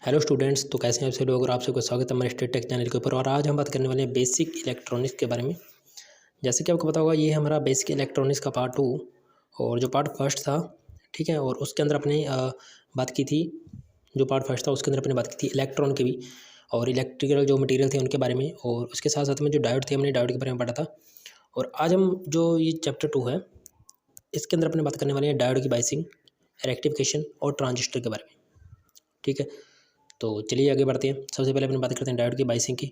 Hello students, तो कैसे हैं आप सभी लोग। और आपसे कुछ स्वागत है हमारे स्टेट टेक चैनल के ऊपर। और आज हम बात करने वाले हैं बेसिक इलेक्ट्रॉनिक्स के बारे में। जैसे कि आपको पता होगा, ये हमारा बेसिक इलेक्ट्रॉनिक्स का पार्ट 2 और जो पार्ट फर्स्ट था, ठीक है। और उसके अंदर अपने बात की थी, जो पार्ट फर्स्ट था उसके अंदर अपने बात की थी इलेक्ट्रॉन की भी और इलेक्ट्रिकल जो मटीरियल थे उनके बारे में। और उसके साथ साथ में जो डायोड थे, हमने डायोड के बारे में पढ़ा था। और आज हम जो ये चैप्टर 2 है, इसके अंदर अपने बात करने वाले हैं डायोड की बाइसिंग, रेक्टिफिकेशन और ट्रांजिस्टर के बारे में, ठीक है। तो चलिए आगे बढ़ते हैं। सबसे पहले अपनी बात करते हैं डायोड की बाइसिंग की।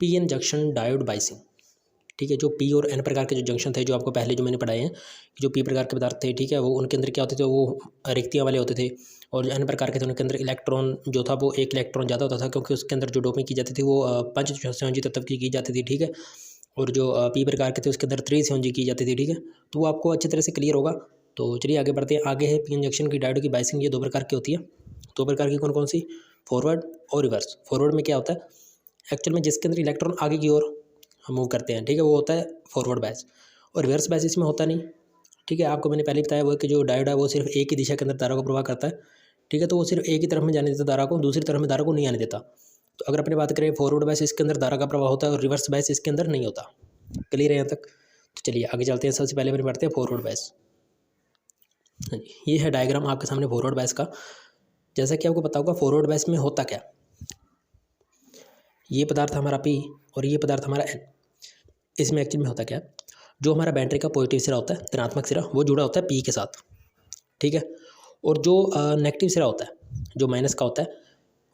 P N junction diode biasing, ठीक है। जो पी और एन प्रकार के जो जंक्शन थे, जो आपको पहले जो मैंने पढ़ाए हैं, जो पी प्रकार के पदार्थ थे, ठीक है, वो उनके अंदर क्या होते थे, वो रिक्तियाँ वाले होते थे। और जो एन प्रकार के थे उनके अंदर इलेक्ट्रॉन जो था वो एक इलेक्ट्रॉन ज़्यादा होता था, क्योंकि उसके अंदर जो डोपिंग की जाती थी वो 5 संयोजी तत्व की जाती थी, ठीक है। और जो पी प्रकार के थे उसके अंदर 3 संयोजी की जाती थी, ठीक है। तो वो आपको अच्छी तरह से क्लियर होगा। तो चलिए आगे बढ़ते हैं। आगे है पी एन जंक्शन की डायोड की बाइसिंग। ये 2 प्रकार की होती है। 2 प्रकार की कौन कौन सी? फॉरवर्ड और रिवर्स। फॉरवर्ड में क्या होता है, एक्चुअल में जिसके अंदर इलेक्ट्रॉन आगे की ओर मूव करते हैं, ठीक है, वो होता है फॉरवर्ड बायस। और रिवर्स बायस इसमें होता नहीं, ठीक है। आपको मैंने पहले बताया वो कि जो डायोड है वो सिर्फ एक ही दिशा के अंदर धारा को प्रवाह करता है, ठीक है। तो वो सिर्फ एक ही तरफ में जाने देता धारा को, दूसरी तरफ में धारा को नहीं आने देता। तो अगर अपनी बात करें फॉरवर्ड बायस, इसके अंदर धारा का प्रवाह होता है और रिवर्स बायस इसके अंदर नहीं होता। क्लियर है यहाँ तक? तो चलिए आगे चलते हैं। सबसे पहले अपने पढ़ते हैं फॉरवर्ड बायस। हाँ जी, ये है डायग्राम आपके सामने फॉरवर्ड बायस का। जैसा कि आपको पता होगा फॉरवर्ड बायस में होता क्या, ये पदार्थ हमारा पी और ये पदार्थ हमारा एन। इसमें एक्चुअली में होता क्या, जो हमारा बैटरी का पॉजिटिव सिरा होता है, धनात्मक सिरा, वो जुड़ा होता है पी के साथ, ठीक है। और जो नेगेटिव सिरा होता है, जो माइनस का होता है,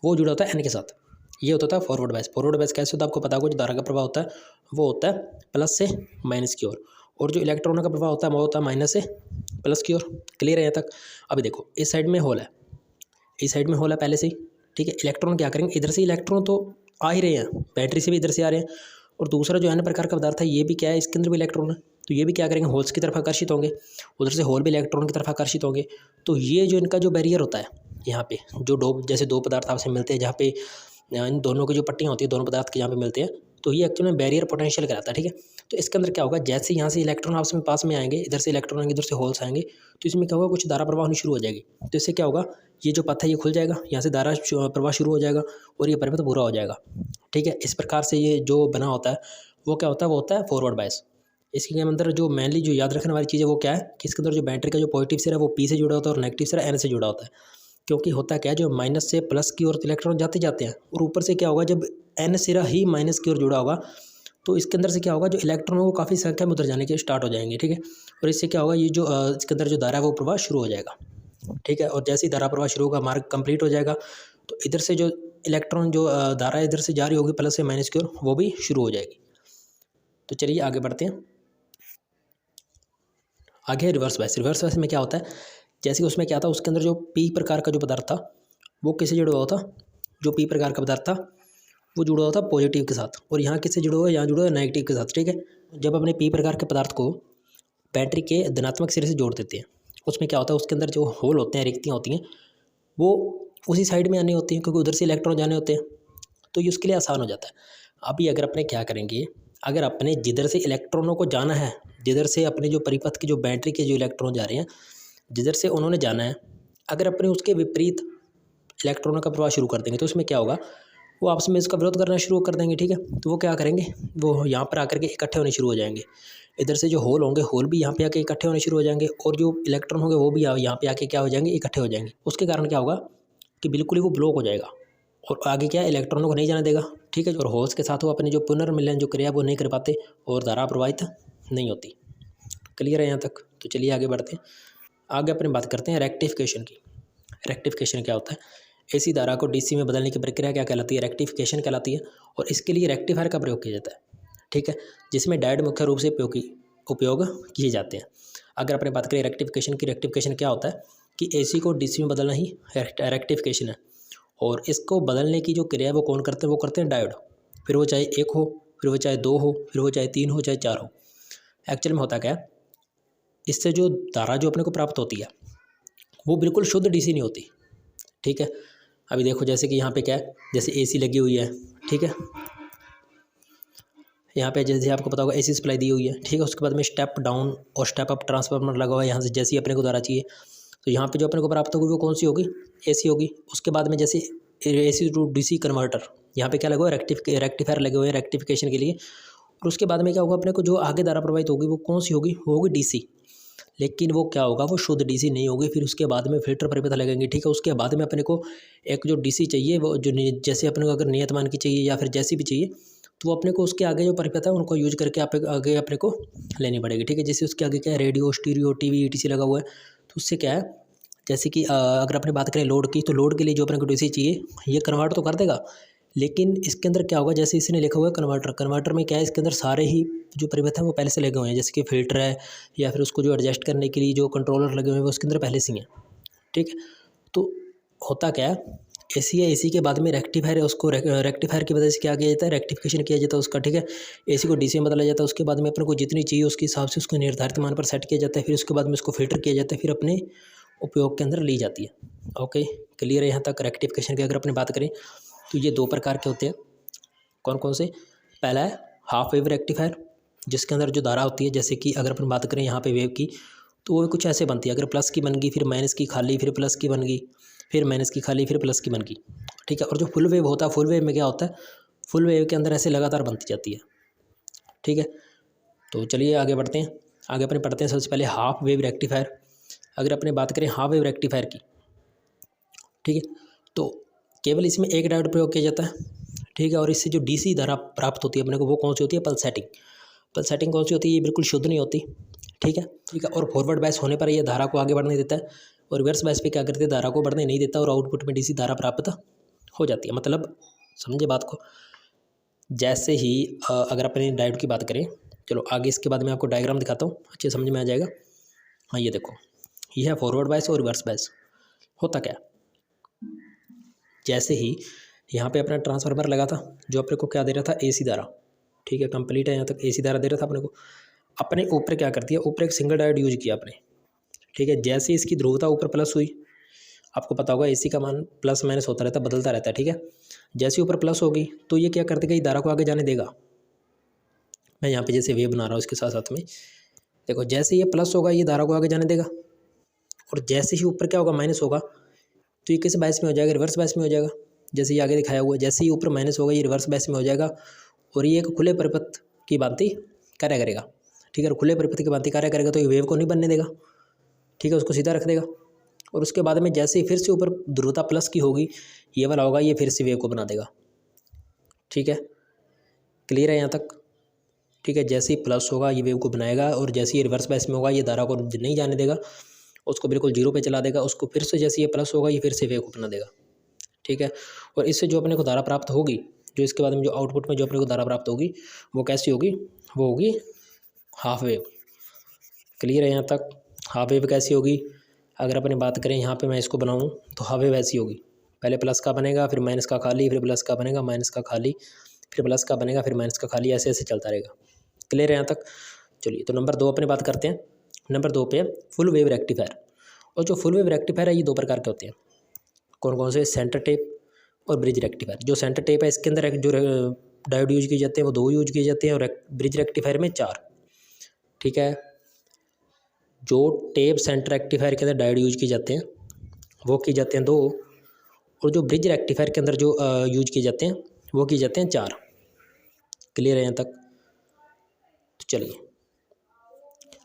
वो जुड़ा होता है एन के साथ। ये होता है फॉरवर्ड बायस। फॉरवर्ड बायस कैसे होता है आपको पता होगा, जो धारा का प्रवाह होता है वो होता है प्लस से माइनस की ओर, और जो इलेक्ट्रॉनों का प्रवाह होता है वो होता है माइनस से प्लस की ओर। क्लियर है यहाँ तक? अभी देखो, इस साइड में होल है, इस साइड में होल है पहले से ही, ठीक है। इलेक्ट्रॉन क्या करेंगे, इधर से इलेक्ट्रॉन तो आ ही रहे हैं, बैटरी से भी इधर से आ रहे हैं। और दूसरा जो अन्य प्रकार का पदार्थ है, ये भी क्या है, इसके अंदर भी इलेक्ट्रॉन है। तो ये भी क्या करेंगे, होल्स की तरफ आकर्षित होंगे, उधर से होल भी इलेक्ट्रॉन की तरफ आकर्षित होंगे। तो ये जो इनका जो बैरियर होता है, यहाँ पे जो जैसे 2 पदार्थ आपस में मिलते हैं, जहाँ पे इन दोनों की जो पट्टियाँ होती है, दोनों पदार्थ के जहाँ पे मिलते हैं, तो ये एक्चुअली में बैरियर पोटेंशियल कहलाता है, ठीक है। तो इसके अंदर क्या होगा, जैसे यहाँ से इलेक्ट्रॉन आपस में पास में आएंगे, इधर से इलेक्ट्रॉन आएंगे, इधर से होल्स आएंगे, तो इसमें क्या होगा, कुछ धारा प्रवाह होनी शुरू हो जाएगी। तो इससे क्या होगा, ये जो पथ है ये खुल जाएगा, यहाँ से धारा प्रवाह शुरू हो जाएगा और ये परिपथ पूरा हो जाएगा, ठीक है। इस प्रकार से ये जो बना होता है वो क्या होता है, वो होता है फॉरवर्ड बायस। इसके अंदर जो मेनली जो याद रखने वाली चीज़ है वो क्या है, कि इसके अंदर जो बैटरी का जो पॉजिटिव सिरा है वो पी से जुड़ा होता है और नेगेटिव सिरा एन से जुड़ा होता है। क्योंकि होता क्या है, जो माइनस से प्लस की ओर इलेक्ट्रॉन जाते जाते हैं, और ऊपर से क्या होगा, जब एन सिरा ही माइनस की ओर जुड़ा होगा तो इसके अंदर से क्या होगा, जो इलेक्ट्रॉन है वो काफ़ी संख्या में उधर जाने के स्टार्ट हो जाएंगे, ठीक है। और इससे क्या होगा, ये जो इसके अंदर जो धारा है वो प्रवाह शुरू हो जाएगा, ठीक है। और जैसे ही धारा प्रवाह शुरू होगा, मार्ग कंप्लीट हो जाएगा, तो इधर से जो इलेक्ट्रॉन जो धारा इधर से जा रही होगी प्लस से माइनस की ओर, वो भी शुरू हो जाएगी। तो चलिए आगे बढ़ते हैं। आगे है रिवर्स बायस। रिवर्स बायस में क्या होता है, जैसे कि उसमें क्या था, उसके अंदर जो पी प्रकार का जो पदार्थ था वो किससे जुड़ा हुआ था, जो पी प्रकार का पदार्थ था वो जुड़ा हुआ था पॉजिटिव के साथ। और यहाँ किससे जुड़ा हुआ है, यहाँ जुड़ा हुआ है नेगेटिव के साथ, ठीक है। जब अपने पी प्रकार के पदार्थ को बैटरी के धनात्मक सिरे से जोड़ देते हैं, उसमें क्या होता है, उसके अंदर जो होल होते हैं, रिक्तियाँ होती हैं, वो उसी साइड में आनी होती हैं, क्योंकि उधर से इलेक्ट्रॉन जाने होते हैं। तो ये उसके लिए आसान हो जाता है। अभी अगर अपने क्या करेंगे, अगर अपने जिधर से इलेक्ट्रॉनों को जाना है, जिधर से अपने जो परिपथ की जो बैटरी के जो इलेक्ट्रॉन जा रहे हैं, जिधर से उन्होंने जाना है, अगर अपने उसके विपरीत इलेक्ट्रॉनों का प्रवाह शुरू कर देंगे, तो उसमें क्या होगा, वो आपस में इसका विरोध करना शुरू कर देंगे, ठीक है। तो वो क्या करेंगे, वो यहाँ पर आकर के इकट्ठे होने शुरू हो जाएंगे। इधर से जो होल होंगे, होल भी यहाँ पे आके इकट्ठे होने शुरू हो जाएंगे, और जो इलेक्ट्रॉन होंगे वो भी यहाँ पे आके क्या हो जाएंगे, इकट्ठे हो जाएंगे। उसके कारण क्या होगा कि बिल्कुल ही वो ब्लॉक हो जाएगा और आगे क्या इलेक्ट्रॉनों को नहीं जाने देगा, ठीक है। और होल्स के साथ वो अपनी जो पुनर्मिलन जो क्रिया वो नहीं कर पाते और धारा प्रवाहित नहीं होती। क्लियर है यहाँ तक? तो चलिए आगे बढ़ते हैं। आगे अपने बात करते हैं रेक्टिफिकेशन की। रेक्टिफिकेशन क्या होता है, एसी धारा को डीसी में बदलने की प्रक्रिया क्या कहलाती है, रेक्टिफिकेशन कहलाती है। और इसके लिए रेक्टिफायर का प्रयोग किया जाता है, ठीक है, जिसमें डायोड मुख्य रूप से उपयोग किए जाते हैं। अगर अपने बात करें रेक्टिफिकेशन की, रेक्टिफिकेशन क्या होता है कि एसी को डीसी में बदलना ही रेक्टिफिकेशन है। और इसको बदलने की जो क्रिया है वो कौन करते हैं, वो करते हैं डायोड। फिर वो चाहे 1 हो, फिर वो चाहे 2 हो, फिर वो चाहे 3 हो, चाहे 4 हो। एक्चुअल में होता क्या है, इससे जो धारा जो अपने को प्राप्त होती है वो बिल्कुल शुद्ध डीसी नहीं होती, ठीक है। अभी देखो, जैसे कि यहाँ पे क्या है, जैसे एसी लगी हुई है, ठीक है, यहाँ पे जैसे आपको पता होगा एसी सप्लाई दी हुई है, ठीक है। उसके बाद में स्टेप डाउन और स्टेप अप ट्रांसफार्मर लगा हुआ है, यहाँ से जैसे ही अपने को धारा चाहिए तो यहाँ पे जो अपने को प्राप्त होगी वो कौन सी होगी, AC होगी। उसके बाद में जैसे AC टू DC कन्वर्टर, यहाँ पे क्या लगा हुआ है, रेक्टिफायर लगे हुए हैं रेक्टिफिकेशन के लिए। और उसके बाद में क्या होगा, अपने को जो आगे धारा प्रवाहित होगी वो कौन सी होगी, वो होगी DC। लेकिन वो क्या होगा, वो शुद्ध DC नहीं होगी। फिर उसके बाद में फिल्टर परिपथ लगेंगे, ठीक है। उसके बाद में अपने को एक जो DC चाहिए, वो जो जैसे अपने को अगर नियतमान की चाहिए या फिर जैसी भी चाहिए, तो वो अपने को उसके आगे जो परिपथ है उनको यूज करके आगे अपने को लेनी पड़ेगी, ठीक है। जैसे उसके आगे क्या है, रेडियो, स्टीरियो, TV, ETC लगा हुआ है। तो उससे क्या है, जैसे कि अगर अपने बात करें लोड की, तो लोड के लिए जो अपने को DC चाहिए, ये कन्वर्ट तो कर देगा। लेकिन इसके अंदर क्या होगा, जैसे इसने लिखा हुआ है कन्वर्टर में क्या है, इसके अंदर सारे ही जो परिपथ हैं वो पहले से लगे हुए हैं। जैसे कि फिल्टर है या फिर उसको जो एडजस्ट करने के लिए जो कंट्रोलर लगे हुए हैं वो उसके अंदर पहले से ही हैं, ठीक है। तो होता क्या है, AC है, AC के बाद में रेक्टिफायर है, उसको रेक्टिफायर की वजह से क्या किया जाता है, रेक्टिफिकेशन किया जाता है उसका, ठीक है। AC को DC में बदला जाता है। उसके बाद में अपने को जितनी चाहिए उसके हिसाब से उसको निर्धारित मान पर सेट किया जाता है। फिर उसके बाद में उसको फिल्टर किया जाता है, फिर अपने उपयोग के अंदर ली जाती है। ओके, क्लियर है यहाँ तक। रेक्टिफिकेशन की अगर अपनी बात करें तो ये 2 प्रकार के होते हैं। कौन कौन से, पहला है हाफ वेव रेक्टिफायर, जिसके अंदर जो धारा होती है, जैसे कि अगर अपन बात करें यहाँ पे वेव की, तो वो कुछ ऐसे बनती है। अगर प्लस की बन गई, फिर माइनस की खाली, फिर प्लस की बन गई, फिर माइनस की खाली, फिर प्लस की बन गई, ठीक है। और जो फुल वेव होता है, फुल वेव में क्या होता है, फुल वेव के अंदर ऐसे लगातार बनती जाती है, ठीक है। तो चलिए आगे बढ़ते हैं। आगे अपने पढ़ते हैं सबसे पहले हाफ वेव रेक्टिफायर। अगर अपने बात करें हाफ वेव रेक्टिफायर की, ठीक है, तो केवल इसमें एक डायोड प्रयोग किया जाता है, ठीक है। और इससे जो DC धारा प्राप्त होती है अपने को, वो कौन सी होती है, पल्सेटिंग। पल्सेटिंग कौन सी होती है, ये बिल्कुल शुद्ध नहीं होती, ठीक है, ठीक है। और फॉरवर्ड बैच होने पर ये धारा को आगे बढ़ने देता है, और रिवर्स बैच पे क्या करते हैं, धारा को बढ़ने नहीं देता, और आउटपुट में DC धारा प्राप्त हो जाती है। मतलब समझे बात को। जैसे ही अगर अपने डायोड की बात करें, चलो आगे इसके बाद मैं आपको डायग्राम दिखाता हूँ, अच्छे समझ में आ जाएगा। हाँ, ये देखो, ये है फॉरवर्ड बैच और रिवर्स बैच। होता क्या, जैसे ही यहाँ पे अपना ट्रांसफार्मर लगा था, जो अपने को क्या दे रहा था, AC धारा, ठीक है, कंप्लीट है यहाँ तक। AC धारा दे रहा था अपने को। अपने ऊपर क्या करती है, ऊपर एक सिंगल डायोड यूज किया आपने, ठीक है। जैसे इसकी ध्रुवता ऊपर प्लस हुई, आपको पता होगा AC का मान प्लस माइनस होता रहता है, बदलता रहता है, ठीक है। जैसे ऊपर प्लस होगी तो ये क्या कर देगा, ये धारा को आगे जाने देगा। मैं यहाँ पे जैसे वेव बना रहा हूँ इसके साथ साथ में, देखो, जैसे ये प्लस होगा ये धारा को आगे जाने देगा, और जैसे ही ऊपर क्या होगा, माइनस होगा, तो ये किस बैच में हो जाएगा, रिवर्स बैच में हो जाएगा। जैसे ये आगे दिखाया हुआ है, जैसे ही ऊपर माइनस होगा ये रिवर्स बैच में हो जाएगा, और ये एक खुले परिपथ की भांति कार्य करेगा, ठीक है। खुले परिपथ की भांति कार्य करेगा तो ये वेव को नहीं बनने देगा, ठीक है, उसको सीधा रख देगा। और उसके बाद में जैसे ही फिर से ऊपर ध्रुवता प्लस की होगी, ये वाला होगा, ये फिर से वेव को बना देगा, ठीक है। क्लियर है यहाँ तक, ठीक है। जैसे ही प्लस होगा ये वेव को बनाएगा, और जैसे ही रिवर्स बैच में होगा ये धारा को नहीं जाने देगा, उसको बिल्कुल जीरो पे चला देगा। उसको फिर से जैसे ये प्लस होगा ये फिर से वेव को बना देगा, ठीक है। और इससे जो अपने को धारा प्राप्त होगी, जो इसके बाद में जो आउटपुट में जो अपने को धारा प्राप्त होगी, वो कैसी होगी, वो होगी हाफ वेव। क्लियर है यहाँ तक। हाफ वेव कैसी होगी, अगर अपने बात करें यहाँ पे मैं इसको बनाऊँ तो हाफ वेव ऐसी होगी, पहले प्लस का बनेगा, फिर माइनस का खाली, फिर प्लस का बनेगा, माइनस का खाली, फिर प्लस का बनेगा, फिर माइनस का खाली, ऐसे ऐसे चलता रहेगा। क्लियर है यहाँ तक। चलिए, तो नंबर 2 अपने बात करते हैं। नंबर 2 पे फुल वेव रेक्टिफायर। और जो फुल वेव रेक्टिफायर है ये 2 प्रकार के होते हैं। कौन कौन से, सेंटर टेप और ब्रिज रेक्टिफायर। जो सेंटर टेप है इसके अंदर जो डायोड यूज किए जाते हैं वो 2 यूज किए जाते हैं, और ब्रिज रेक्टिफायर में 4, ठीक है। जो टेप सेंटर रेक्टिफायर के अंदर डायोड यूज किए जाते हैं वो किए जाते हैं 2, और जो ब्रिज रेक्टिफायर के अंदर जो यूज किए जाते हैं वो किए जाते हैं 4। क्लियर है यहाँ तक। तो चलिए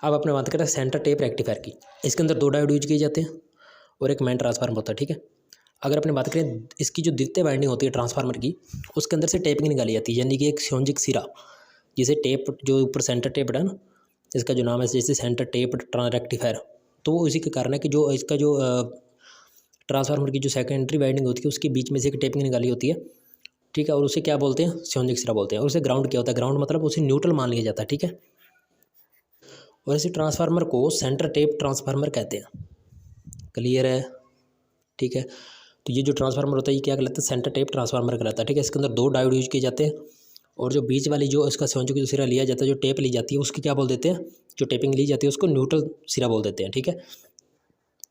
अब अपने बात करें सेंटर टेप रेक्टिफायर की। इसके अंदर 2 डायोड यूज किए जाते हैं और एक मेन ट्रांसफार्मर होता है, ठीक है। अगर अपने बात करें इसकी जो द्वितीय वाइंडिंग होती है ट्रांसफार्मर की, उसके अंदर से टेपिंग निकाली जाती है, यानी कि एक संयोजक सिरा, जिसे टेप जो ऊपर सेंटर टेप है ना, इसका जो नाम है जैसे सेंटर टेप रेक्टिफायर, तो वो इसी के कारण है कि जो इसका जो ट्रांसफार्मर की जो सेकेंडरी वाइंडिंग होती है उसके बीच में से एक टेपिंग निकाली होती है, ठीक है। और उसे क्या बोलते हैं, संयोजक सिरा बोलते हैं। और उसे ग्राउंड क्या होता है, ग्राउंड मतलब उसे न्यूट्रल मान लिया जाता है, ठीक है। और इसी ट्रांसफार्मर को सेंटर टेप ट्रांसफार्मर कहते हैं। क्लियर है, ठीक है। तो ये जो ट्रांसफार्मर होता है ये क्या कहलाता है, सेंटर टेप ट्रांसफार्मर कहलाता है, ठीक है। इसके अंदर 2 डायोड यूज किए जाते हैं, और जो बीच वाली जो इसका संयोजक सिरा लिया जाता है, जो टेप ली जाती है उसकी क्या बोल देते हैं, जो टेपिंग ली जाती है उसको न्यूट्रल सिरा बोल देते हैं, ठीक है।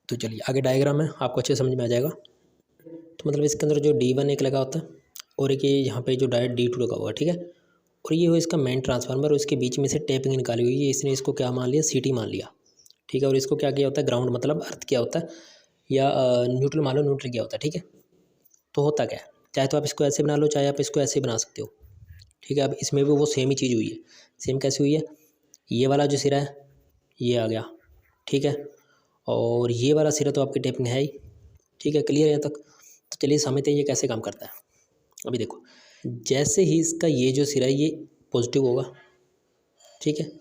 तो चलिए आगे डायग्राम है, आपको अच्छे समझ में आ जाएगा। तो मतलब इसके अंदर जो D1 एक लगा होता है, और एक ये यहाँ पे जो डायोड D2 लगा हुआ है, ठीक है। और ये हो इसका मेन ट्रांसफार्मर, और इसके बीच में से टेपिंग निकाली हुई है, इसने इसको क्या मान लिया, CT मान लिया, ठीक है। और इसको क्या किया होता है, ग्राउंड मतलब अर्थ किया होता है, या न्यूट्रल मान लो, न्यूट्रल किया होता है। ठीक है। तो होता क्या है, चाहे तो आप इसको ऐसे बना लो, चाहे आप इसको ऐसे बना सकते हो। ठीक है। अब इसमें भी वो सेम ही चीज़ हुई है। सेम कैसे हुई है, ये वाला जो सिरा है ये आ गया। ठीक है। और ये वाला सिरा तो आपकी टेप में है ही। ठीक है, क्लियर है यहाँ तक। तो चलिए समझते हैं ये कैसे काम करता है। अभी देखो, जैसे ही इसका ये जो सिरा है ये पॉजिटिव होगा, ठीक है,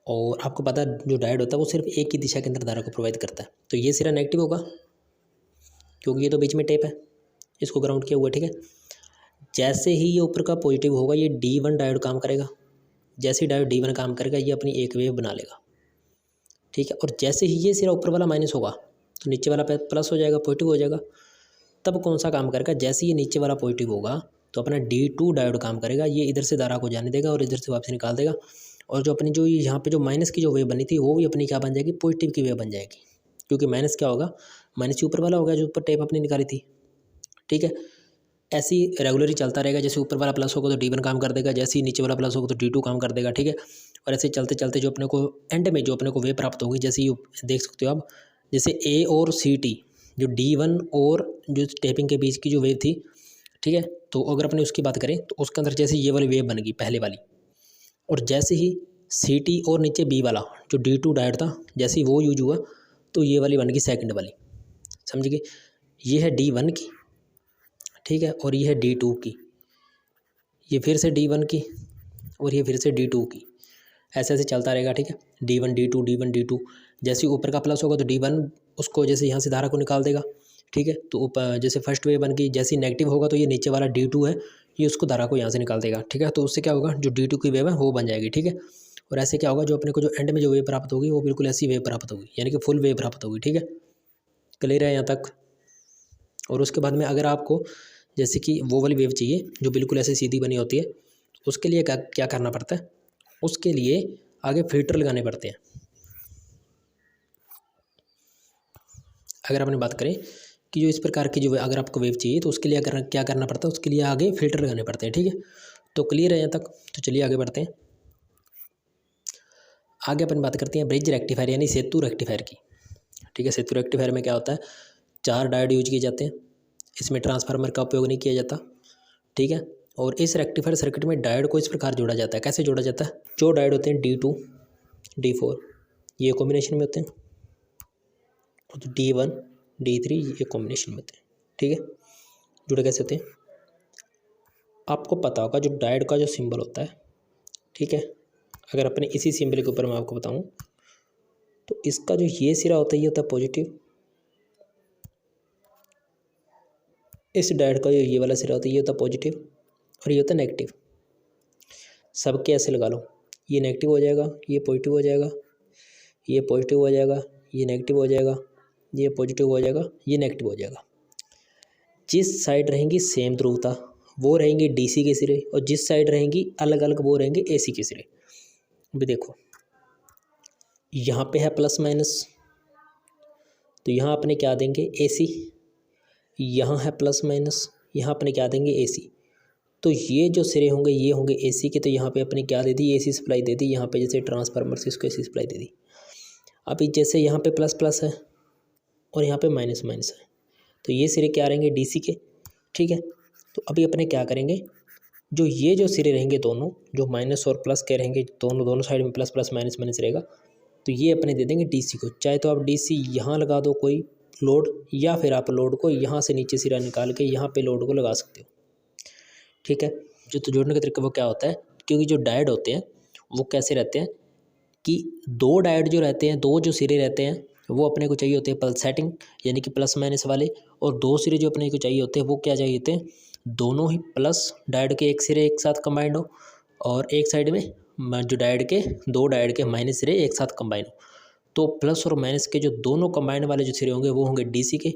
और आपको पता है जो डायोड होता है वो सिर्फ एक ही दिशा के अंदर धारा को प्रोवाइड करता है, तो ये सिरा नेगेटिव होगा क्योंकि ये तो बीच में टेप है, इसको ग्राउंड किया हुआ है। ठीक है। जैसे ही ये ऊपर का पॉजिटिव होगा ये D1 डायोड काम करेगा। जैसे ही डायोड D1 काम करेगा ये अपनी एक वेव बना लेगा। ठीक है। और जैसे ही ये सिरा ऊपर वाला माइनस होगा तो नीचे वाला प्लस हो जाएगा, पॉजिटिव हो जाएगा। तब कौन सा काम करेगा, जैसे ये नीचे वाला पॉजिटिव होगा तो अपना D2 डायोड काम करेगा। ये इधर से धारा को जाने देगा और इधर से वापस निकाल देगा। और जो अपनी जो यहाँ पे जो माइनस की जो वेव बनी थी वो भी अपनी क्या बन जाएगी, पॉजिटिव की वेव बन जाएगी। क्योंकि माइनस क्या होगा, माइनस ऊपर वाला होगा जो ऊपर टेप अपनी निकाली थी। ठीक है। ऐसे ही रेगुलर ही चलता रहेगा। जैसे ऊपर वाला प्लस होगा तो D1 काम कर देगा, जैसे ही नीचे वाला प्लस होगा तो D2 काम कर देगा। ठीक है। और ऐसे चलते चलते जो अपने को एंड में जो अपने को वेव प्राप्त होगी, जैसे ये देख सकते हो आप, जैसे A और CT जो D1 और जो टेपिंग के बीच की जो वेव थी, ठीक है, तो अगर अपने उसकी बात करें तो उसके अंदर जैसे ये वाली वेव बन गई पहले वाली, और जैसे ही CT और नीचे B वाला जो D2 डायोड था जैसे ही वो यूज हुआ तो ये वाली बन गई सेकंड वाली। समझ गए, ये है D1 की, ठीक है, और ये है D2 की, ये फिर से D1 की और ये फिर से D2 की। ऐसे ऐसे चलता रहेगा। ठीक है। D1 D2 D1 D2, जैसे ऊपर का प्लस होगा तो D1 उसको जैसे यहाँ से धारा को निकाल देगा। ठीक है। तो ऊपर जैसे फर्स्ट वेव बन गई, जैसे नेगेटिव होगा तो ये नीचे वाला D2 है ये उसको धारा को यहाँ से निकाल देगा। ठीक है। तो उससे क्या होगा, जो D2 की वेव है वो बन जाएगी। ठीक है। और ऐसे क्या होगा, जो अपने को जो एंड में जो वेव प्राप्त होगी वो बिल्कुल ऐसी वेव प्राप्त होगी, यानी कि फुल वेव प्राप्त होगी। ठीक है, क्लियर है यहाँ तक। और उसके बाद में अगर आपको जैसे कि वो वाली वेव चाहिए जो बिल्कुल ऐसे सीधी बनी होती है, उसके लिए क्या क्या करना पड़ता है, उसके लिए आगे फिल्टर लगाने पड़ते हैं। अगर अपनी बात करें कि जो इस प्रकार की जो अगर आपको वेव चाहिए तो उसके लिए अगर क्या करना पड़ता है, उसके लिए आगे फिल्टर लगाने पड़ते हैं। ठीक है। तो क्लियर है यहाँ तक। तो चलिए आगे बढ़ते हैं। आगे अपन बात करते हैं ब्रिज रेक्टिफायर यानी सेतु रेक्टिफायर की। ठीक है। सेतु रेक्टिफायर में क्या होता है, 4 डायोड यूज किए जाते हैं, इसमें ट्रांसफार्मर का उपयोग नहीं किया जाता। ठीक है। और इस रेक्टिफायर सर्किट में डायोड को इस प्रकार जोड़ा जाता है। कैसे जोड़ा जाता है, जो डायोड होते हैं D2 D4 ये कॉम्बिनेशन में होते हैं, तो D1 D3 ये कॉम्बिनेशन में होते हैं। ठीक है। जुड़े कैसे होते हैं, आपको पता होगा जो डायोड का जो सिंबल होता है, ठीक है, अगर अपने इसी सिंबल के ऊपर मैं आपको बताऊं तो इसका जो ये सिरा होता है ये होता है पॉजिटिव, इस डायोड का जो ये वाला सिरा होता है ये होता है पॉजिटिव, और ये होता है नेगेटिव। सबके ऐसे लगा लो, ये नेगेटिव हो जाएगा, ये पॉजिटिव हो जाएगा, ये पॉजिटिव हो जाएगा, ये नेगेटिव हो जाएगा, ये पॉजिटिव हो जाएगा, ये नेगेटिव हो जाएगा। जिस साइड रहेंगी सेम ध्रुवता वो रहेंगी DC के सिरे, और जिस साइड रहेंगी अलग अलग वो रहेंगे AC के सिरे। अभी देखो यहाँ पे है प्लस माइनस, तो यहाँ अपने क्या देंगे AC, यहाँ है प्लस माइनस, यहाँ अपने क्या देंगे AC। तो ये जो सिरे होंगे ये होंगे AC के, तो यहाँ पे अपने क्या दे दी, AC सप्लाई दे दी। यहाँ पे जैसे ट्रांसफार्मर से इसको AC सप्लाई दे दी। अभी जैसे यहाँ पे प्लस प्लस है और यहाँ पे माइनस माइनस है, तो ये सिरे क्या रहेंगे DC के। ठीक है। तो अभी अपने क्या करेंगे, जो ये जो सिरे रहेंगे दोनों, जो माइनस और प्लस के रहेंगे, दोनों साइड में प्लस प्लस माइनस माइनस रहेगा, तो ये अपने दे देंगे DC को। चाहे तो आप DC यहाँ लगा दो कोई लोड, या फिर आप लोड को यहाँ से नीचे सिरा निकाल के यहाँ पे लोड को लगा सकते हो। ठीक है। जो तो जोड़ने का तरीका वो क्या होता है, क्योंकि जो डायोड होते हैं वो कैसे रहते हैं कि 2 डायोड जो रहते हैं, 2 जो सिरे रहते हैं वो अपने को चाहिए होते हैं पल्सेटिंग यानी कि प्लस माइनस वाले, और 2 सिरे जो अपने को चाहिए होते हैं वो क्या चाहिए होते हैं, दोनों ही प्लस डायोड के एक सिरे एक साथ कंबाइंड हो, और एक साइड में जो डायोड के 2 डायोड के माइनस सिरे एक साथ कंबाइन हो। तो प्लस और माइनस के जो दोनों कंबाइंड वाले जो सिरे होंगे वो होंगे DC के,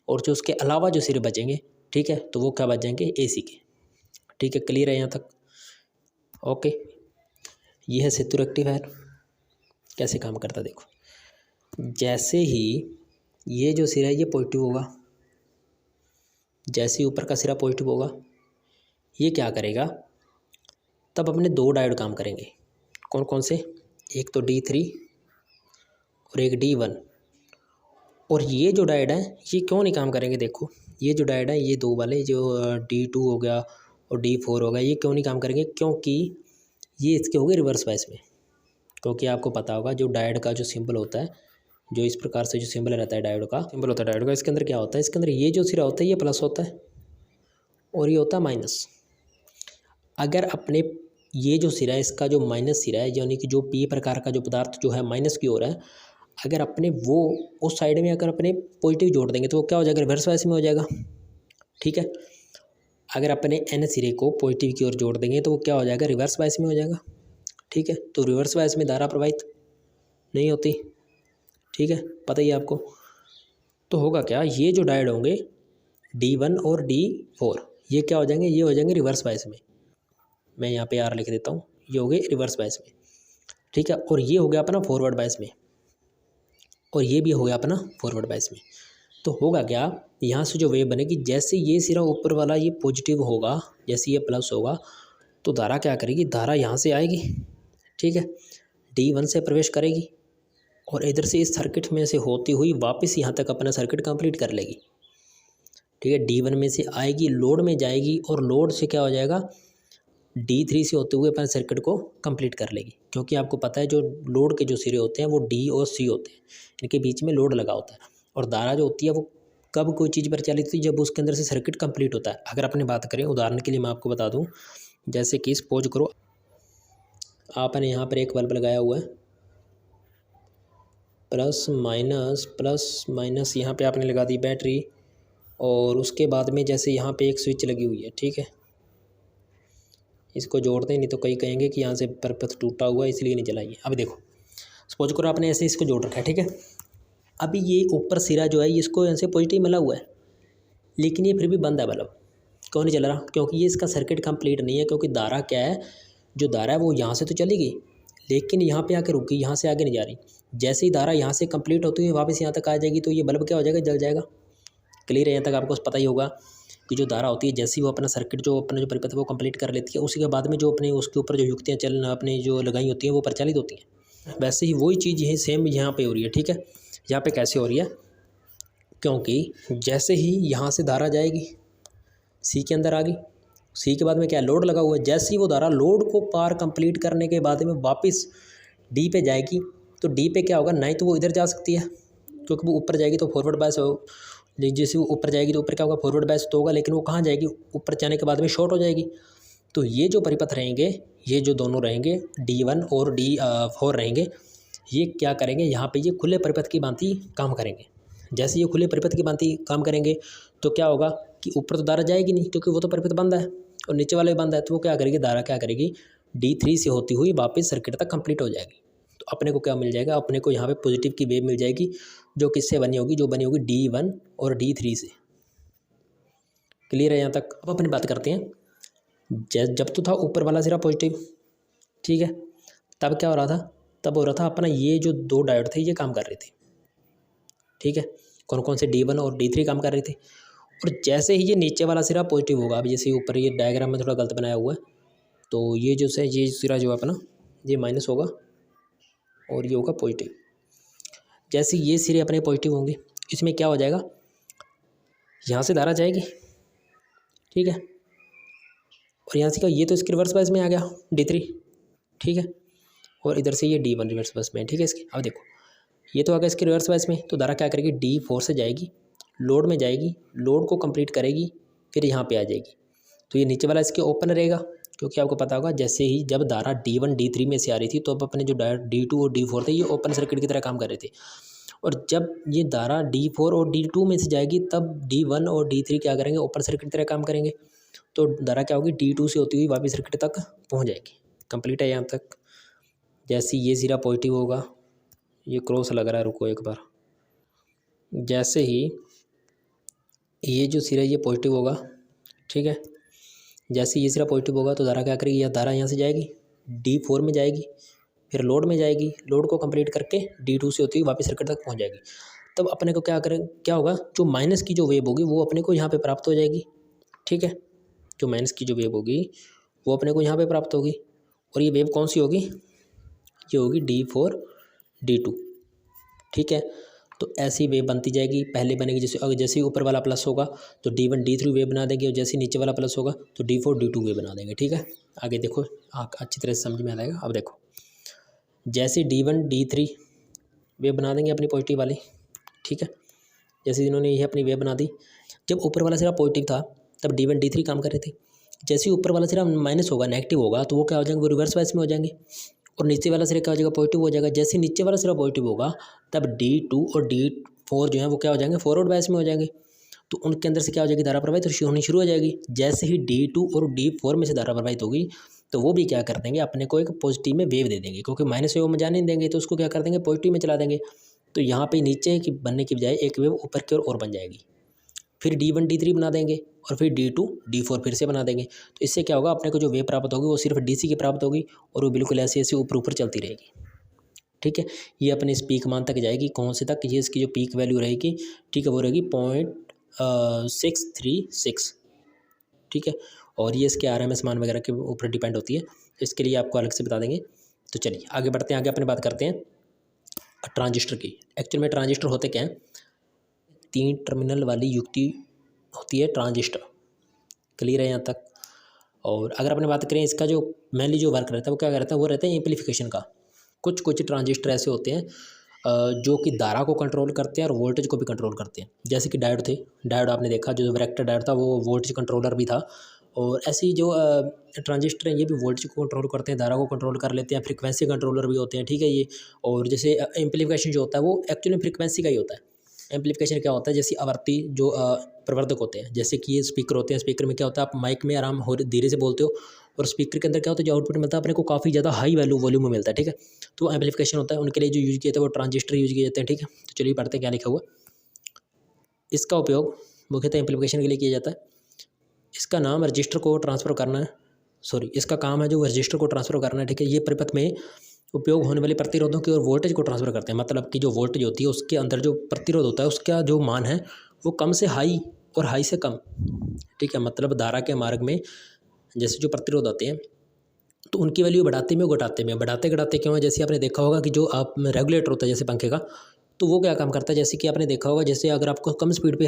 और जो उसके अलावा जो सिरे बचेंगे, ठीक है, तो वो क्या बच जाएंगे, AC के। ठीक है, क्लियर है यहाँ तक। ओके, ये है सेतु रेक्टिफायर। कैसे काम करता है देखो, जैसे ही ये जो सिरा है ये पॉजिटिव होगा, जैसे ही ऊपर का सिरा पॉजिटिव होगा, ये क्या करेगा, तब अपने 2 डायोड काम करेंगे। कौन कौन से, एक तो D3 और एक D1। और ये जो डायोड है ये क्यों नहीं काम करेंगे, देखो ये जो डायोड है ये दो वाले जो D2 हो गया और D4 हो गया, ये क्यों नहीं काम करेंगे, क्योंकि ये इसके हो गए रिवर्स बायस में। क्योंकि आपको पता होगा जो डायोड का जो सिंबल होता है, जो इस प्रकार से जो सिंबल रहता है डायोड का, सिंबल होता है डायोड का, इसके अंदर क्या होता है, इसके अंदर ये जो सिरा होता है ये प्लस होता है और ये होता है माइनस। अगर अपने ये जो सिरा है इसका जो माइनस सिरा है, यानी कि जो पी प्रकार का जो पदार्थ जो है माइनस की ओर है, अगर अपने वो उस साइड में अगर अपने पॉजिटिव जोड़ देंगे तो वो क्या हो जाएगा, रिवर्स बायस में हो जाएगा। ठीक है, अगर अपने एन सिरे को पॉजिटिव की ओर जोड़ देंगे तो वो क्या हो जाएगा, रिवर्स बायस में हो जाएगा। ठीक है, तो रिवर्स बायस में धारा प्रवाहित नहीं होती। ठीक है, पता ही है आपको। तो होगा क्या, ये जो डायोड होंगे D1 और D4 ये क्या हो जाएंगे, ये हो जाएंगे रिवर्स बायस में। मैं यहाँ पे R लिख देता हूँ, ये हो गए रिवर्स बायस में। ठीक है, और ये हो गया अपना फॉरवर्ड बायस में, और ये भी हो गया अपना फॉरवर्ड बायस में। तो होगा क्या, यहाँ से जो वेव बनेगी, जैसे ये सिरा ऊपर वाला ये पॉजिटिव होगा, जैसे ये प्लस होगा, तो धारा क्या करेगी, धारा यहाँ से आएगी। ठीक है, D1 से प्रवेश करेगी और इधर से इस सर्किट में से होती हुई वापस यहाँ तक अपना सर्किट कंप्लीट कर लेगी। ठीक है, D1 में से आएगी, लोड में जाएगी और लोड से क्या हो जाएगा, D3 से होते हुए अपने सर्किट को कंप्लीट कर लेगी। क्योंकि आपको पता है जो लोड के जो सिरे होते हैं वो D और C होते हैं, इनके बीच में लोड लगा होता है। और धारा जो होती है वो कब कोई चीज़ परिचालित होती है, जब उसके अंदर से सर्किट कंप्लीट होता है। अगर अपने बात करें उदाहरण के लिए मैं आपको बता दूं, जैसे कि सपोज करो आपने यहाँ पर एक बल्ब लगाया हुआ है, प्लस माइनस यहाँ पे आपने लगा दी बैटरी, और उसके बाद में जैसे यहाँ पे एक स्विच लगी हुई है। ठीक है, इसको जोड़ दें, नहीं तो कई कहेंगे कि यहाँ से परपथ टूटा हुआ है इसलिए नहीं जलाई है। अब देखो सपोज करो आपने ऐसे इसको जोड़ रखा है। ठीक है, अभी ये ऊपर सिरा जो है इसको यहाँ से पॉजिटिव मिला हुआ है, लेकिन ये फिर भी बंद है बल्ब, क्यों नहीं चल रहा, क्योंकि ये इसका सर्किट कंप्लीट नहीं है। क्योंकि धारा क्या है, जो धारा है वो यहाँ से तो चली गई लेकिन यहाँ पे आके रुकी, यहाँ से आगे नहीं जा रही। जैसे ही धारा यहाँ से कंप्लीट होती है वापस यहाँ तक आ जाएगी तो ये बल्ब क्या हो जाएगा, जल जाएगा। क्लियर है, यहाँ तक आपको पता ही होगा कि जो धारा होती है जैसे ही वो अपना सर्किट जो अपना जो परिपथ है वो कंप्लीट कर लेती है, उसी के बाद में जो अपने उसके ऊपर जो युक्तियाँ चलना अपने जो लगाई होती हैं वो प्रचालित होती हैं। वैसे ही वही चीज़ यही सेम यहाँ पे हो रही है। ठीक है, यहाँ पे कैसे हो रही है, क्योंकि जैसे ही यहाँ से धारा जाएगी सी के अंदर आ गई, सी के बाद में क्या लोड लगा हुआ है, जैसे ही वो धारा लोड को पार कंप्लीट करने के बाद में वापस डी पे जाएगी, तो डी पे क्या होगा, नहीं तो वो इधर जा सकती है क्योंकि वो ऊपर जाएगी तो फॉरवर्ड बायस हो, जैसे वो ऊपर जाएगी तो ऊपर क्या होगा, फॉरवर्ड बायस तो होगा, लेकिन वो कहाँ जाएगी, ऊपर जाने के बाद में शॉर्ट हो जाएगी। तो ये जो परिपथ रहेंगे, ये जो दोनों रहेंगे D1 और D4 रहेंगे, ये क्या करेंगे, यहाँ पे ये खुले परिपथ की भांति काम करेंगे। जैसे ये खुले परिपथ की भांति काम करेंगे तो क्या होगा कि ऊपर तो धारा जाएगी नहीं क्योंकि वो तो परिपथ बंद है और नीचे वाला भी बंद है, तो वो क्या करेगी, धारा क्या करेगी, D3 से होती हुई वापस सर्किट तक कंप्लीट हो जाएगी। तो अपने को क्या मिल जाएगा, अपने को यहाँ पे पॉजिटिव की वेव मिल जाएगी, जो किससे बनी होगी, जो बनी होगी D1 और D3 से। क्लियर है यहाँ तक। अब अपनी बात करते हैं, जब तो था ऊपर वाला सिरा पॉजिटिव, ठीक है, तब क्या हो रहा था, तब हो रहा था अपना ये जो दो डायोड थे ये काम कर रहे थे। ठीक है, कौन कौन से D1 और D3 काम कर रहे थे। और जैसे ही ये नीचे वाला सिरा पॉजिटिव होगा, अभी जैसे ऊपर ये डायग्राम में थोड़ा गलत बनाया हुआ है, तो ये जो है ये सिरा जो है अपना ये माइनस होगा और ये होगा पॉजिटिव। जैसे ये सिरे अपने पॉजिटिव होंगे, इसमें क्या हो जाएगा, यहाँ से धारा जाएगी, ठीक है, और यहाँ से क्या, ये तो इसके रिवर्स बायस में आ गया D3, ठीक है, और इधर से ये D1 रिवर्स बायस में, ठीक है। इसके अब देखो ये तो आ गया इसके रिवर्स बायस में, तो धारा क्या करेगी, D4 से जाएगी, लोड में जाएगी, लोड को कंप्लीट करेगी, फिर यहाँ पे आ जाएगी। तो ये नीचे वाला इसके ओपन रहेगा, क्योंकि आपको पता होगा जैसे ही जब धारा D1 D3 में से आ रही थी तो अब अपने जो D2 और D4 थे ये ओपन सर्किट की तरह काम कर रहे थे। और जब ये धारा D4 और D2 में से जाएगी तब D1 और D3 क्या करेंगे, ओपन सर्किट की तरह काम करेंगे। तो धारा क्या होगी, D2 से होती हुई वापस सर्किट तक पहुँच जाएगी। कंप्लीट है यहाँ तक। जैसे ये सिरा पॉजिटिव होगा, ये क्रॉस लग रहा है, रुको एक बार, जैसे ही ये जो सिरा ये पॉजिटिव होगा, ठीक है, जैसे ये सिरा पॉजिटिव होगा तो धारा क्या करेगी, यह धारा यहाँ से जाएगी D4 में जाएगी, फिर लोड में जाएगी, लोड को कंप्लीट करके D2 से होती हुई वापस सर्किट तक पहुँच जाएगी। तब अपने को क्या करें, क्या होगा, जो माइनस की जो वेव होगी वो अपने को यहाँ पे प्राप्त हो जाएगी, ठीक है, जो माइनस की जो वेव होगी वो अपने को यहाँ पे प्राप्त होगी। और ये वेव कौन सी होगी, ये होगी D4 D2, ठीक है। तो ऐसी वेव बनती जाएगी, पहले बनेगी जैसे अगर जैसे ही ऊपर वाला प्लस होगा तो D1 D3 वेव बना देंगे, और जैसे ही नीचे वाला प्लस होगा तो D4 D2 वेव बना देंगे। ठीक है, आगे देखो अच्छी तरह से समझ में आ जाएगा। अब देखो जैसे D1 D3 वेव बना देंगे अपनी पॉजिटिव वाली, ठीक है, जैसे इन्होंने ये अपनी वेव बना दी। जब ऊपर वाला सिरा पॉजिटिव था तब D1 D3 काम कर रहे थे, जैसे ही ऊपर वाला सिरा माइनस होगा, नेगेटिव होगा, तो वो क्या हो जाएंगे, वो रिवर्स वाइज में हो जाएंगे, और नीचे वाला सिरा क्या हो जाएगा, पॉजिटिव हो जाएगा। जैसे नीचे वाला सिरा पॉजिटिव होगा तब D2 और D4 जो है वो क्या हो जाएंगे, फॉरवर्ड वाइज में हो जाएंगे, तो उनके अंदर से क्या हो जाएगी, धारा प्रवाहित होनी शुरू हो जाएगी। जैसे ही D2 और D4 में से धारा प्रवाहित होगी तो वो भी क्या कर देंगे, अपने को एक पॉजिटिव में वेव दे देंगे, क्योंकि माइनस वेव में जाने नहीं देंगे, तो उसको क्या कर देंगे, पॉजिटिव में चला देंगे। तो यहाँ पे नीचे की बनने की बजाय एक वेव ऊपर की ओर और बन जाएगी, फिर D1 D3 बना देंगे, और फिर D2 D4 फिर से बना देंगे। तो इससे क्या होगा, अपने को जो वेव प्राप्त होगी वो सिर्फ DC की प्राप्त होगी, और वो बिल्कुल ऐसे ऐसे ऊपर ऊपर चलती रहेगी। ठीक है, ये अपने इस पीक मान तक जाएगी, कौन से तक, ये इसकी जो पीक वैल्यू रहेगी, ठीक है, वो रहेगी 0.636। ठीक है, और ये इसके RMS मान वगैरह के ऊपर डिपेंड होती है, इसके लिए आपको अलग से बता देंगे। तो चलिए आगे बढ़ते हैं, आगे अपने बात करते हैं ट्रांजिस्टर की। एक्चुअल में ट्रांजिस्टर होते क्या हैं, 3 टर्मिनल वाली युक्ति होती है ट्रांजिस्टर। क्लियर है यहाँ तक। और अगर अपने बात करें इसका जो मेनली जो वर्क रहता है वो क्या रहता है, वो रहता है एम्पलीफिकेशन का। कुछ कुछ ट्रांजिस्टर ऐसे होते हैं जो कि धारा को कंट्रोल करते हैं और वोल्टेज को भी कंट्रोल करते हैं, जैसे कि डायोड थे। डायोड आपने देखा, जो वैरेक्टर डायोड था वो वोल्टेज कंट्रोलर भी था, और ऐसी जो ट्रांजिस्टर हैं ये भी वोल्टेज को कंट्रोल करते हैं, धारा को कंट्रोल कर लेते हैं, फ्रीक्वेंसी कंट्रोलर भी होते हैं। ठीक है, ये और जैसे एम्पलीफिकेशन जो होता है वो एक्चुअली फ्रीक्वेंसी का ही होता है। एम्पलीफिकेशन क्या होता है, जैसे आवर्ती जो प्रवर्धक होते हैं, जैसे कि ये स्पीकर होते हैं, स्पीकर में क्या होता है, आप माइक में आराम हो धीरे से बोलते हो, और स्पीकर के अंदर क्या होता है, जो आउटपुट मिलता है अपने को काफ़ी ज़्यादा हाई वॉल्यूम में मिलता है। ठीक है, तो एम्पलीफिकेशन होता है, उनके लिए जो यूज किए थे वो ट्रांजिस्टर यूज किए जाते हैं। ठीक है, तो चलिए पढ़ते हैं क्या लिखा हुआ। इसका उपयोग मुख्यतः एम्पलीफिकेशन के लिए किया जाता है। इसका नाम रजिस्टर को ट्रांसफ़र करना है, इसका काम है जो रजिस्टर को ट्रांसफ़र करना है। ठीक है, ये परिपथ में उपयोग होने वाले प्रतिरोधों की और वोल्टेज को ट्रांसफ़र करते हैं, मतलब कि जो वोल्टेज होती है उसके अंदर जो प्रतिरोध होता है उसका जो मान है वो कम से हाई और हाई से कम। ठीक है, मतलब धारा के मार्ग में जैसे जो प्रतिरोध होते हैं तो उनकी वैल्यू बढ़ाते में घटाते में, बढ़ाते घटाते क्यों है, जैसे आपने देखा होगा कि जो आप रेगुलेटर होता है जैसे पंखे का, तो वो क्या काम करता है, जैसे कि आपने देखा होगा, जैसे अगर आपको कम स्पीड पे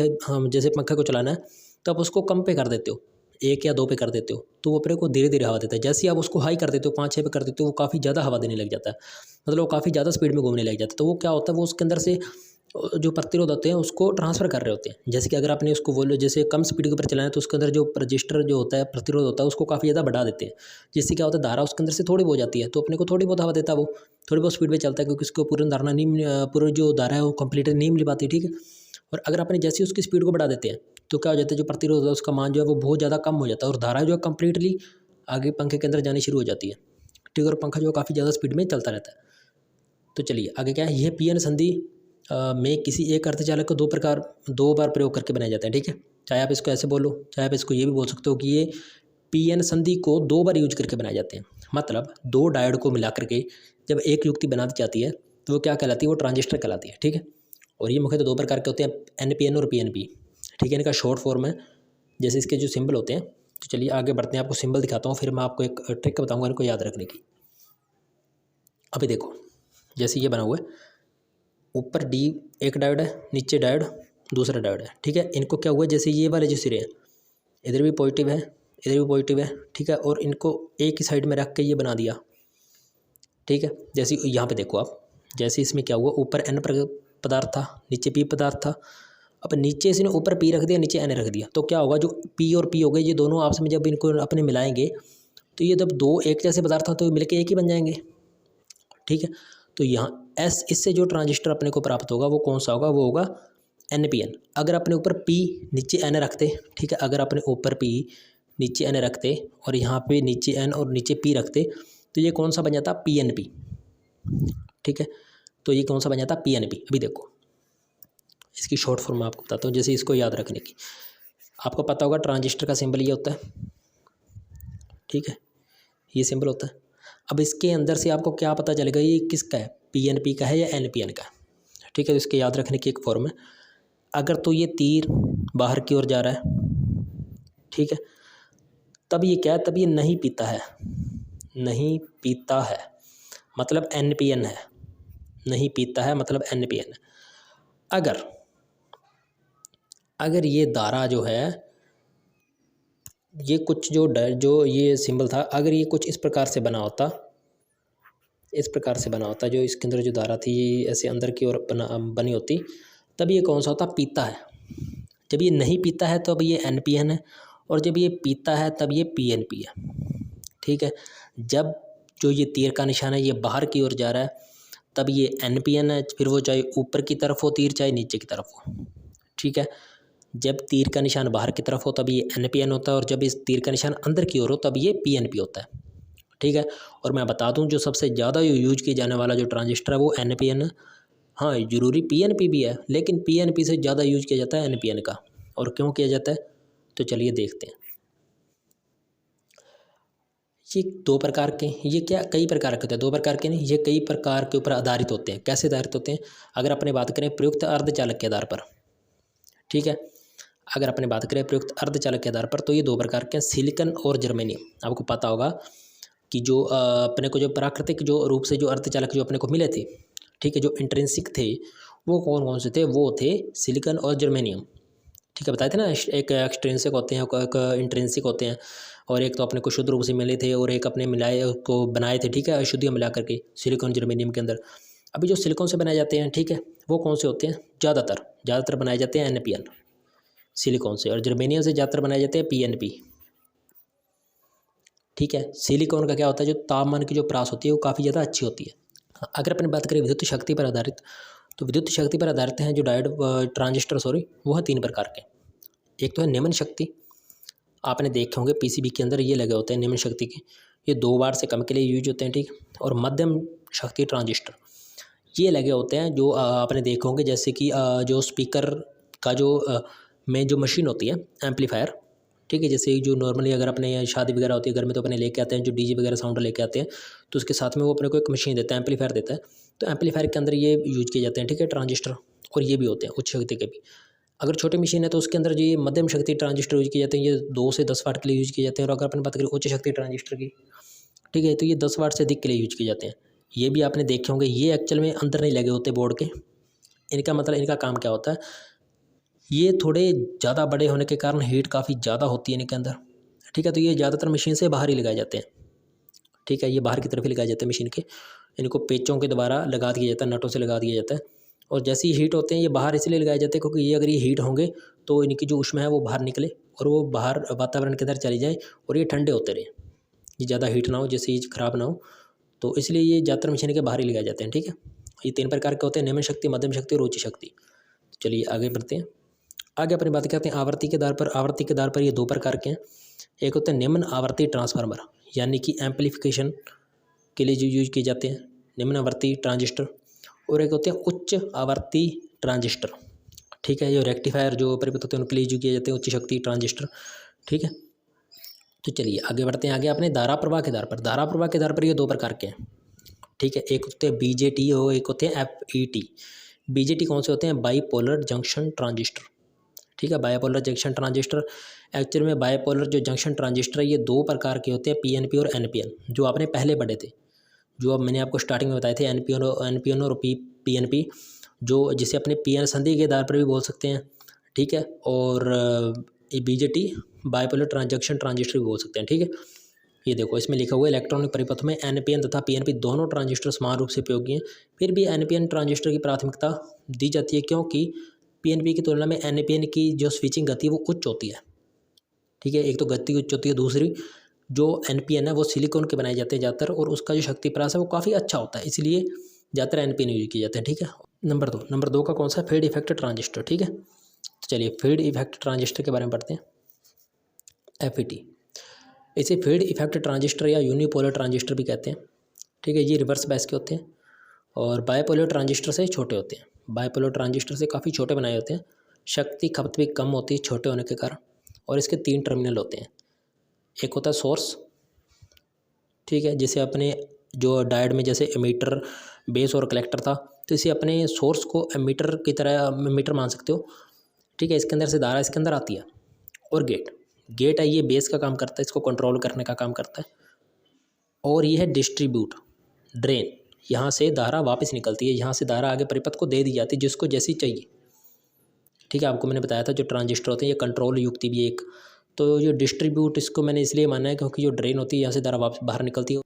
जैसे पंखे को चलाना है तो आप उसको कम पे कर देते हो, 1 या 2 पे कर देते हो, तो वो अपने को धीरे धीरे हवा देता है। जैसे ही आप उसको हाई कर देते हो, 5-6 पे कर देते हो, वो काफ़ी ज़्यादा हवा देने लग जाता है, मतलब वो काफ़ी ज़्यादा स्पीड में घूमने लग जाता है। तो वो क्या होता है, वो उसके अंदर से जो प्रतिरोध होते हैं उसको ट्रांसफ़र कर रहे होते हैं। जैसे कि अगर आपने उसको बोलो जैसे कम स्पीड के ऊपर चलाएं तो उसके अंदर जो रजिस्टर जो होता है, प्रतिरोध होता है, उसको काफ़ी ज़्यादा बढ़ा देते हैं, जिससे क्या होता है, धारा उसके अंदर से थोड़ी बहुत जाती है, तो अपने को थोड़ी बहुत हवा देता है, वो थोड़ी बहुत स्पीड में चलता है, क्योंकि उसको पूर्ण धारा नहीं, पूरी जो धारा है वो कंप्लीट नहीं मिल पाती। ठीक है, और अगर आपने जैसे उसकी स्पीड को बढ़ा देते हैं तो क्या हो जाता है, जो प्रतिरोध है उसका मान जो है वो बहुत ज़्यादा कम हो जाता है, और धारा जो है कंप्लीटली आगे पंखे के अंदर जानी शुरू हो जाती है। ठीक है, और पंखा जो है काफ़ी ज़्यादा स्पीड में चलता रहता है। तो चलिए आगे क्या है, यह पीएन संधि में किसी एक अर्धचालक को दो बार प्रयोग करके बनाए जाते हैं। ठीक है, चाहे आप इसको ऐसे बोलो, चाहे आप इसको ये भी बोल सकते हो कि ये पीएन संधि को 2 बार यूज करके बनाए जाते हैं। मतलब 2 डायोड को मिला करके जब एक युक्ति बना दी जाती है तो वो क्या कहलाती है, वो ट्रांजिस्टर कहलाती है। ठीक है, और ये मुख्यतः 2 प्रकार के होते हैं, NPN और PNP। ठीक है, इनका शॉर्ट फॉर्म है, जैसे इसके जो सिंबल होते हैं। तो चलिए आगे बढ़ते हैं, आपको सिंबल दिखाता हूँ, फिर मैं आपको एक ट्रिक बताऊँगा इनको याद रखने की। अभी देखो, जैसे ये बना हुआ है, ऊपर D एक डायोड है, नीचे डायोड दूसरा डायोड है। ठीक है, इनको क्या हुआ है, जैसे ये वाले जो सिरे हैं इधर भी पॉजिटिव है, इधर भी पॉजिटिव है। ठीक है, और इनको एक ही साइड में रख के ये बना दिया। ठीक है, जैसे यहाँ पे देखो आप, जैसे इसमें क्या हुआ, ऊपर N पदार्थ था, नीचे P पदार्थ था। अब नीचे इसने ऊपर P रख दिया, नीचे N रख दिया, तो क्या होगा, जो P और P हो गए, ये दोनों आपस में जब इनको अपने मिलाएंगे तो ये जब 2 एक जैसे पदार्थ हो तो मिलके एक ही बन जाएंगे। ठीक है, तो यहाँ S, इससे जो ट्रांजिस्टर अपने को प्राप्त होगा वो कौन सा होगा, वो होगा NPN। अगर अपने ऊपर P नीचे N रखते, ठीक है, अगर अपने ऊपर P नीचे N रखते और यहाँ पे नीचे N और नीचे P रखते तो ये कौन सा बन जाता, PNP। ठीक है, तो ये कौन सा बन जाता, PNP। अभी देखो इसकी शॉर्ट फॉर्म मैं आपको बताता हूँ, जैसे इसको याद रखने की। आपको पता होगा ट्रांजिस्टर का सिंबल ये होता है। ठीक है, ये सिंबल होता है। अब इसके अंदर से आपको क्या पता चलेगा, ये किसका है, PNP का है या NPN का। ठीक है, तो इसके याद रखने की एक फॉर्म है। अगर तो ये तीर बाहर की ओर जा रहा है, ठीक है, तब ये क्या है, तब ये नहीं पीता है, नहीं पीता है, मतलब NPN है। नहीं पीता है मतलब NPN। अगर ये धारा जो है, ये कुछ जो ये सिंबल था, अगर ये कुछ इस प्रकार से बना होता, जो इसके अंदर जो धारा थी ये ऐसे अंदर की ओर बनी होती, तब ये कौन सा होता? पीता है। जब ये नहीं पीता है तब ये NPN है, और जब ये पीता है तब ये PNP है। ठीक है, जब जो ये तीर का निशान है ये बाहर की ओर जा रहा है तब ये NPN है, फिर वो चाहे ऊपर की तरफ हो तीर, चाहे नीचे की तरफ हो। ठीक है, जब तीर का निशान बाहर की तरफ हो तब ये NPN होता है, और जब इस तीर का निशान अंदर की ओर हो तब ये PNP होता है। ठीक है, और मैं बता दूं जो सबसे ज़्यादा यूज किया जाने वाला जो ट्रांजिस्टर है वो NPN है। हाँ, ज़रूरी PNP भी है, लेकिन PNP से ज़्यादा यूज किया जाता है NPN का। और क्यों किया जाता है, तो चलिए देखते हैं। ये दो प्रकार के, ये क्या कई प्रकार के होते हैं, दो प्रकार के नहीं, ये कई प्रकार के ऊपर आधारित होते हैं। कैसे आधारित होते हैं? अगर अपने बात करें प्रयुक्त अर्धचालक के आधार पर, ठीक है, अगर अपने बात करें प्रयुक्त अर्धचालक के आधार पर, तो ये दो प्रकार के हैं, सिलिकॉन और जर्मेनियम। आपको पता होगा कि जो अपने को जो प्राकृतिक जो रूप से जो अर्धचालक जो अपने को मिले थे, ठीक है, जो इंट्रिंसिक थे, वो कौन कौन से थे? वो थे सिलिकॉन और जर्मेनियम। ठीक है, बताए थे ना, एक एक्सट्रिंसिक होते हैं, एक इंट्रिंसिक होते हैं, और एक तो अपने को शुद्ध रूप से मिले थे और एक अपने मिलाए को बनाए थे। ठीक है, अशुद्धियाँ मिला करके सिलिकॉन जर्मेनियम के अंदर। अभी जो सिलिकॉन से बनाए जाते हैं, ठीक है, वो कौन से होते हैं? ज़्यादातर बनाए जाते हैं NPN सिलिकॉन से, और जर्मेनियम से ज़्यादातर बनाए जाते हैं PNP। ठीक है, सिलिकॉन का क्या होता है, जो तापमान की जो प्रास होती है वो काफ़ी ज़्यादा अच्छी होती है। अगर अपनी बात करें विद्युत शक्ति पर आधारित, तो विद्युत शक्ति पर आधारित हैं जो ट्रांजिस्टर वो हैं 3 प्रकार के। एक तो है निम्न शक्ति, आपने देखे होंगे PCB के अंदर ये लगे होते हैं निम्न शक्ति के, ये 2 वाट से कम के लिए यूज होते हैं। ठीक, और मध्यम शक्ति ट्रांजिस्टर ये लगे होते हैं, जो आपने देखे होंगे जैसे कि जो स्पीकर का जो में जो मशीन होती है एम्पलीफायर। ठीक है, जैसे जो नॉर्मली अगर अपने शादी वगैरह होती है घर में, तो अपने लेके आते हैं जो DJ वगैरह साउंड लेके आते हैं, तो उसके साथ में वो अपने को एक मशीन देता है, एम्पलीफायर देता है, तो एम्पलीफायर के अंदर ये यूज किए जाते हैं। ठीक है, ट्रांजिस्टर, और ये भी होते हैं उच्च शक्ति के भी। अगर छोटी मशीन है तो उसके अंदर जो ये मध्यम शक्ति ट्रांजिस्टर यूज किए जाते हैं, ये 2 से 10 वाट के लिए यूज किए जाते हैं। और अगर अपन बात करें उच्च शक्ति ट्रांजिस्टर की, ठीक है, तो ये 10 वाट से अधिक के लिए यूज किए जाते हैं। ये भी आपने देखे होंगे, ये एक्चुअल में अंदर नहीं लगे होते बोर्ड के। इनका मतलब इनका काम क्या होता है, ये थोड़े ज़्यादा बड़े होने के कारण हीट काफ़ी ज़्यादा होती है इनके अंदर। ठीक है, तो ये ज़्यादातर मशीन से बाहर ही लगाए जाते हैं। ठीक है, ये बाहर की तरफ ही लगाए जाते हैं मशीन के, इनको पेचों के द्वारा लगा दिया जाता है, नटों से लगा दिया जाता है। और जैसे ही हीट होते हैं ये बाहर इसलिए लगाए जाते हैं क्योंकि ये अगर ये हीट होंगे तो इनकी जो ऊष्मा है वो बाहर निकले और वो बाहर वातावरण के अंदर चली जाए और ये ठंडे होते रहे, ये ज़्यादा हीट ना हो, जैसे ये ख़राब ना हो, तो इसलिए ये ज़्यादातर मशीन के बाहर ही लगाए जाते हैं। ठीक है, ये 3 प्रकार के होते हैं, निम्न शक्ति, मध्यम शक्ति और उच्च शक्ति। चलिए आगे बढ़ते हैं। आगे अपनी बात करते हैं आवृत्ति के आधार पर ये 2 प्रकार के हैं। एक होते हैं निम्न आवर्ती ट्रांसफार्मर, यानी कि एम्पलीफिकेशन के लिए जो यूज किए जाते हैं निम्न आवर्ती ट्रांजिस्टर, और एक होते हैं उच्च आवर्ती ट्रांजिस्टर। ठीक है, जो रेक्टिफायर जो परिपथ होते हैं उनके लिए यूज किए जाते हैं उच्च शक्ति ट्रांजिस्टर। ठीक है, तो चलिए आगे बढ़ते हैं। आगे अपने धारा प्रवाह के आधार पर ये 2 प्रकार के हैं। ठीक है, एक होते हैं BJT और एक होते हैं FET। BJT कौन से होते हैं? Bipolar junction transistor. ठीक है, बाईपोलर जंक्शन ट्रांजिस्टर, एक्चुअल में बाईपोलर जो जंक्शन ट्रांजिस्टर है ये 2 प्रकार के होते हैं, PNP और NPN, जो आपने पहले पढ़े थे, जो अब मैंने आपको स्टार्टिंग में बताए थे, NPN और PNP, जो जिसे अपने PN संधि के आधार पर भी बोल सकते हैं। ठीक है, और BJT बाईपोलर जंक्शन ट्रांजिस्टर भी बोल सकते हैं। ठीक है, ये देखो इसमें लिखा हुआ है इलेक्ट्रॉनिक परिपथ में NPN तथा PNP दोनों ट्रांजिस्टर समान रूप से उपयोगी हैं, फिर भी NPN ट्रांजिस्टर की प्राथमिकता दी जाती है क्योंकि PNP की तुलना में NPN की जो स्विचिंग गति है वो उच्च होती है। ठीक है, एक तो गति उच्च होती है, दूसरी जो NPN है वो सिलिकॉन के बनाए जाते हैं ज़्यादातर, और उसका जो शक्ति प्रास है वो काफ़ी अच्छा होता है, इसलिए ज़्यादातर NPN यूज किए जाते हैं। ठीक है, नंबर दो का कौन सा? Field effect transistor. ठीक है, तो चलिए फील्ड इफेक्ट ट्रांजिस्टर के बारे में पढ़ते हैं। FET, इसे फील्ड इफेक्ट ट्रांजिस्टर या यूनिपोलर ट्रांजिस्टर भी कहते हैं। ठीक है, ये रिवर्स बायस के होते हैं और बायपोलर ट्रांजिस्टर से छोटे होते हैं। बायपोलर ट्रांजिस्टर से काफ़ी छोटे बनाए होते हैं, शक्ति खपत भी कम होती है छोटे होने के कारण, और इसके 3 टर्मिनल होते हैं। एक होता है सोर्स, ठीक है, जैसे अपने जो डायोड में जैसे एमीटर, बेस और कलेक्टर था, तो इसे अपने सोर्स को एमीटर की तरह एमीटर मान सकते हो। ठीक है, इसके अंदर से धारा इसके अंदर आती है। और गेट है, ये बेस का काम करता है, इसको कंट्रोल करने का काम करता है। और ये है डिस्ट्रीब्यूट, ड्रेन, यहाँ से धारा वापस निकलती है, यहाँ से धारा आगे परिपथ को दे दी जाती है जिसको जैसी चाहिए। ठीक है, आपको मैंने बताया था जो ट्रांजिस्टर होते हैं ये कंट्रोल युक्ति भी एक। तो ये डिस्ट्रीब्यूट इसको मैंने इसलिए माना है क्योंकि जो ड्रेन होती है यहाँ से धारा वापस बाहर निकलती है,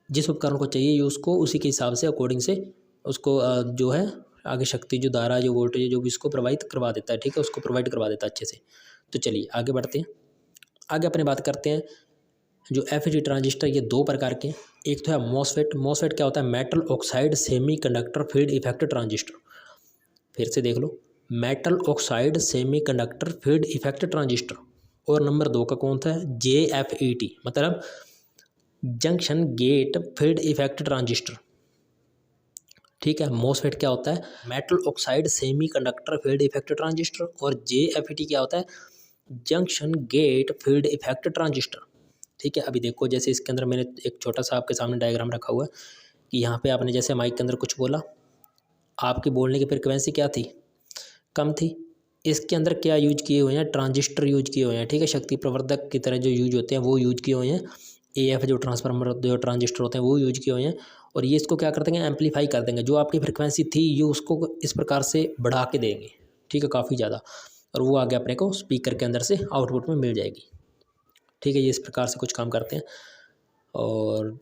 जिस उपकरण को चाहिए ये उसको उसी के हिसाब से अकॉर्डिंग से उसको जो है आगे शक्ति जो धारा जो वोल्टेज जो भी इसको प्रोवाइड करवा देता है। ठीक है, उसको प्रोवाइड करवा देता है अच्छे से। तो चलिए आगे बढ़ते हैं। आगे अपने बात करते हैं जो FET ट्रांजिस्टर ये दो प्रकार के हैं। एक तो है मॉसफेट। मॉसफेट क्या होता है? Metal oxide semiconductor field effect transistor. फिर से देख लो, metal oxide semiconductor field effect transistor. और नंबर 2 का कौन था? JFET मतलब junction gate field effect transistor. ठीक है, मॉसफेट क्या होता है? Metal oxide semiconductor field effect transistor. और JFET क्या होता है? Junction gate field effect transistor. ठीक है, अभी देखो जैसे इसके अंदर मैंने एक छोटा सा आपके सामने डायग्राम रखा हुआ है कि यहाँ पे आपने जैसे माइक के अंदर कुछ बोला, आपकी बोलने की फ्रिक्वेंसी क्या थी? कम थी। इसके अंदर क्या यूज किए हुए हैं? ट्रांजिस्टर यूज किए हुए हैं। ठीक है, शक्ति प्रवर्धक की तरह जो यूज होते हैं वो यूज किए हुए हैं। AF जो ट्रांसफार्मर जो ट्रांजिस्टर होते हैं वो यूज किए हुए हैं। और ये इसको क्या कर देंगे? एम्पलीफाई कर देंगे। जो आपकी फ्रिक्वेंसी थी ये उसको इस प्रकार से बढ़ा के देंगे। ठीक है, काफ़ी ज़्यादा। और वो आगे अपने को स्पीकर के अंदर से आउटपुट में मिल जाएगी। ठीक है, ये इस प्रकार से कुछ काम करते हैं। और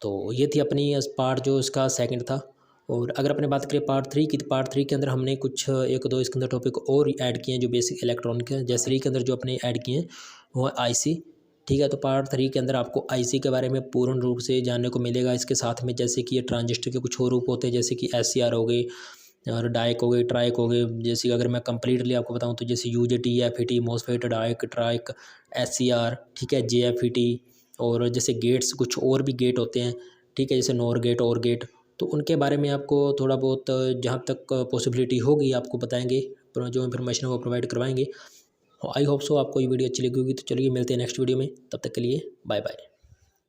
तो ये थी अपनी पार्ट जो इसका सेकंड था। और अगर अपने बात करें पार्ट 3 की, तो पार्ट 3 के अंदर हमने कुछ 1-2 इसके अंदर टॉपिक और ऐड किए हैं जो बेसिक इलेक्ट्रॉनिक है। जैसे 3 के अंदर जो अपने ऐड किए हैं वो है IC। ठीक है, तो पार्ट 3 के अंदर आपको IC के बारे में पूर्ण रूप से जानने को मिलेगा। इसके साथ में जैसे कि ये ट्रांजिस्टर के कुछ और रूप होते हैं जैसे कि SCR हो गई और डाइक हो गई, ट्राइक हो गए। जैसे अगर मैं कंप्लीटली आपको बताऊं तो जैसे UJT, FET, MOSFET, DIAC, TRIAC, SCR। ठीक है, JFET। और जैसे गेट्स कुछ और भी गेट होते हैं। ठीक है, जैसे नॉर गेट, और गेट। तो उनके बारे में आपको थोड़ा बहुत जहाँ तक पॉसिबिलिटी होगी आपको बताएंगे, जो इन्फॉर्मेशन वो प्रोवाइड करवाएंगे। आई होप सो आपको ये वीडियो अच्छी लगी होगी। तो चलिए मिलते हैं नेक्स्ट वीडियो में, तब तक के लिए बाय बाय।